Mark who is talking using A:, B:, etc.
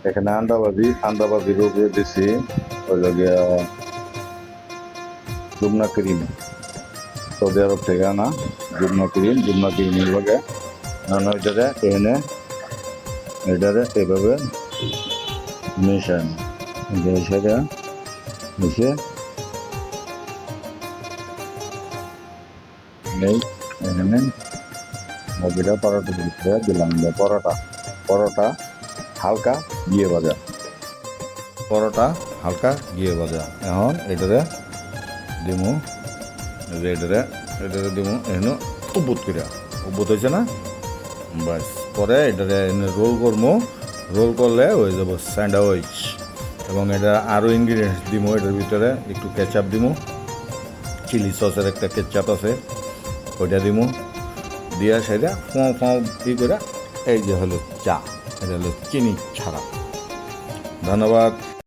A: এখানে আন্ডাবাজির উপরে দিছি হইল গিয়া জুমনা ক্রিম, সৌদি আরব থেকে আনা জুমনা ক্রিমের লগে এটারে এখানে এটারে এভাবে মেশান সেটা মিশে নেই এখানে মজিরা পরোটা দিলাম। পরোটা হালকা ঘিয়ে ভাজা এখন এটারে দিমু এটারে দিমু এখানে উব্বুত হয়েছে না, বাস পরে এটারে রোল করবো। রোল করলে হয়ে যাব স্যান্ডউইচ। এবং এটা আরও ইনগ্রিডিয়েন্টস দিমু, এটার ভিতরে একটু কেচাপ দিমু, চিলি সসের একটা কেচাপ আছে ওইটা দিমু, দিয়া সেটা ফাঁ করে এই যে হলো চা, এটা হলো চিনি ছাড়া। ধন্যবাদ।